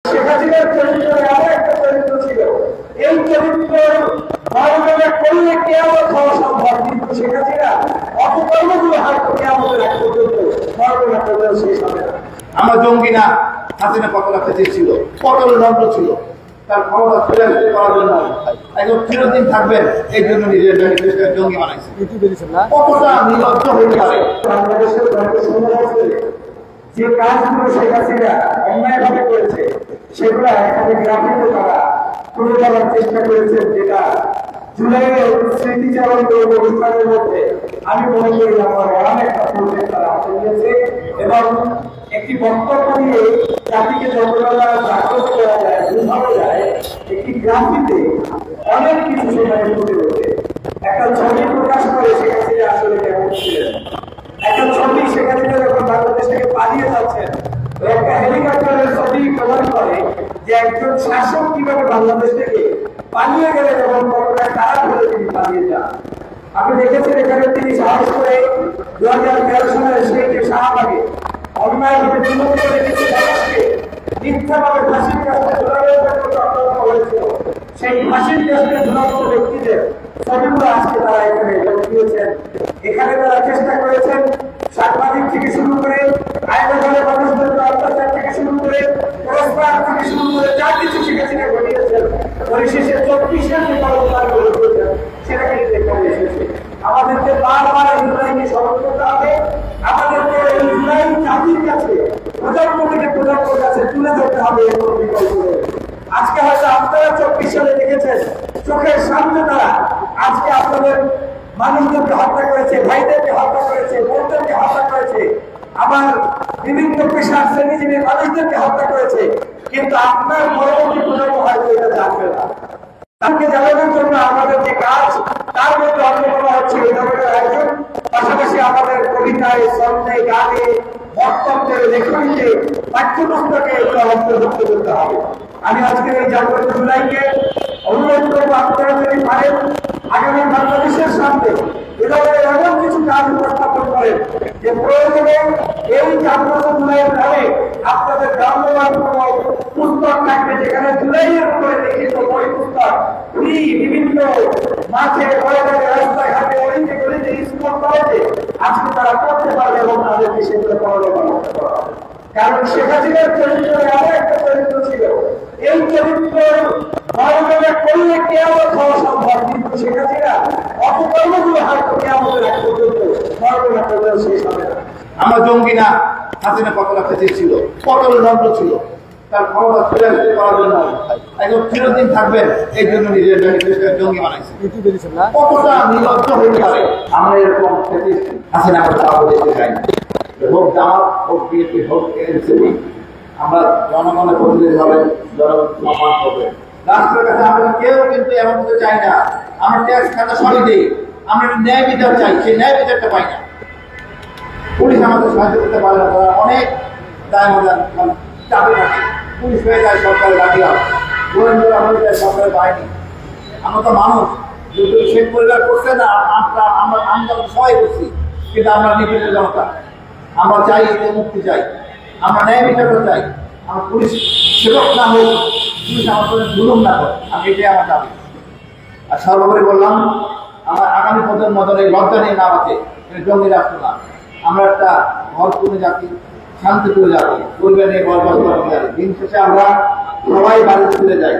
শেখ হাসিনার চরিত্রে আরো একটা চরিত্র ছিল, এই চরিত্র মর্যাদা করলে কেয়ামত হওয়া সম্ভব, কিন্তু শেখ হাসিনা অপকর্মগুলো হয়তো কেয়ামতের এক পর্যন্ত মর্যাদা করলেও শেষ হবে না। আমরা জঙ্গি না, হাসিনা কত লাখ ছিল, কত যন্ত্র ছিল, তার ক্ষমতা ফিরে আসতে করার জন্য একদম চিরদিন থাকবেন, এই জন্য নিজের জঙ্গি বানাইছে। কতটা নির্লজ্জ হইতে পারে। বাংলাদেশের যে কাজগুলো শেখ হাসিনা অন্যায়ভাবে করেছে সেগুলো এখানে গ্রাফিতে তারা তুলে ধরার চেষ্টা করেছেন, যেটা জুলাইয়ের স্মৃতিচারণ অনুষ্ঠানের মধ্যে আমি মনে করি আমার অনেকটা প্রজেক্ট তারা হাতে নিয়েছে এবং একটি বক্তব্য নিয়ে জাতিকে যতটা জাগ্রত করা যায়, বোঝানো যায়, একটি গ্রাফিতে অনেক কিছু সেখানে ফুটে ওঠে। একটা ছবি প্রকাশ করে শেখ হাসিনা আসলে কেমন ছিলেন, একটা ছবি শেখ হাসিনা যখন বাংলাদেশ থেকে পালিয়ে যাচ্ছেন, একটা হেলিকপ্টারের ছবি প্রমাণ করে যে একজন শাসক কিভাবে বাংলাদেশ থেকে পালিয়ে গেলে যখন কতটা খারাপ হলে তিনি পালিয়ে যান। আপনি দেখেছেন এখানে তিনি সাহস করে 2013 সালের সেই শাহবাগে অন্যায়ভাবে বিমুখ করে কিছু মানুষকে মিথ্যাভাবে ফাঁসির কাছে ঝুলানোর জন্য চক্রান্ত হয়েছিল, সেই ফাঁসির কাছে ঝুলানো ব্যক্তিদের ছবিগুলো আজকে তারা এখানে দিয়েছেন। এখানে তারা চেষ্টা করেছেন সাংবাদিক থেকে শুরু করে আইনজীবী মানুষদের অত্যাচার থেকে শুরু করে পুরস্কার থেকে শুরু করে যা কিছু শিখেছিলেন ঘটিয়েছেন, পরিশেষে 24-এর যে কর্মকার গড়ে তুলেছেন সেটাকে এখানে এসেছে। আমাদেরকে বারবার এই জুলাইকে স্মরণ করতে হবে, আমাদেরকে এই জুলাই জাতির কাছে প্রজন্ম থেকে প্রজন্মের কাছে তুলে ধরতে হবে এর কোনো বিকল্প নেই। আজকে হয়তো আপনারা 24 সালে দেখেছেন চোখের সামনে তারা আজকে আপনাদের মানুষদেরকে হত্যা করেছে, ভাইদেরকে হত্যা করেছে, বোনদেরকে হত্যা করেছে, আবার বিভিন্ন পেশার শ্রেণীজীবী মানুষদেরকে হত্যা করেছে, কিন্তু আপনার পরবর্তী প্রজন্ম হয়তো এটা জানবে না। তাকে জানানোর জন্য আমাদের যে কাজ তার মধ্যে অন্যতম হচ্ছে এই ধরনের আয়োজন, পাশাপাশি আমাদের কবিতায়, ছন্দে, গানে, বক্তব্যে, লেখনীতে, পাঠ্যপুস্তকে এগুলো অন্তর্ভুক্ত করতে হবে। আমি আজকের এই জাগ্রত জুলাইকে অনুরোধ করবো, আপনারা যদি পারেন আগামী বাংলাদেশের সামনে এ ধরনের এমন কিছু কাজ উপস্থাপন করেন যে প্রয়োজনে এই জাগ্রত জুলাইয়ের নামে আপনাদের গ্রাম্যমান কোনো পুস্তক থাকবে যেখানে জুলাইয়ের উপরে লিখিত বই পুস্তক বিভিন্ন মাঠে ময়দানে রাস্তাঘাটে অলিতে গলিতে স্কুল কলেজে আজকে তারা পড়তে পারবে এবং তাদেরকে সেগুলো পড়ালেখা করতে পারবে। কারণ শেখ হাসিনার চরিত্রে আরো একটা চরিত্র ছিল, এই চরিত্র মর্যাদা করলে কেয়ামত হওয়া সম্ভব, কিন্তু শেখ হাসিনা অপকর্মগুলো হয়তো কেয়ামতের এক পর্যন্ত মর্যাদা করলেও শেষ হবে না। আমরা জঙ্গি না, হাসিনা কত লাখ ছিল, কত যন্ত্র ছিল, তার ক্ষমতা ফিরে আসতে করার জন্য একদম চিরদিন থাকবেন, এই জন্য নিজের জঙ্গি বানাইছে। কতটা নির্লজ্জ হইতে পারে। আমরা এরকম হাসিনা কথা বলতে চাই না, হোক জামাত, হোক বিএনপি, হোক এনসিপি, আমরা জনগণের প্রতিনিধি হবে, জনগণ সম্মান করবে। রাষ্ট্রের কাছে আমরা কেউ কিন্তু এমন কিছু চাই না, আমরা ট্যাক্স খাতা সবই দিই, আমরা ন্যায় বিচার চাই, সেই ন্যায় বিচারটা পাই না। পুলিশ আমাদের সাহায্য করতে পারে না, তারা অনেক দায় চাপে থাকে, পুলিশ হয়ে যায় সরকারের লাঠিয়াল, গোয়েন্দা হয়ে যায় সরকারের বাহিনী। আমরা তো মানুষ, যদি শেখ পরিবার করছে না, আমরা আন্দোলন সবাই করছি, কিন্তু আমরা নিপীড়িত জনতা, আমরা চাই এতে মুক্তি চাই, আমরা ন্যায় বিচারটা চাই, আমার পুলিশ সেবক না হোক, পুলিশ আমাদের জুলুম না হোক, আমি এটাই আমার দাবি। আর সর্বোপরি বললাম, আমার আগামী প্রজন্ম এই লজ্জা নিয়ে নাম আছে, জঙ্গি রাষ্ট্র না, আমরা একটা ঘরপূর্ণ জাতি, শান্তিপূর্ণ জাতি, পরিবার নিয়ে বসবাস করার জাতি। দিন শেষে আমরা সবাই বাড়িতে ফিরে যাই।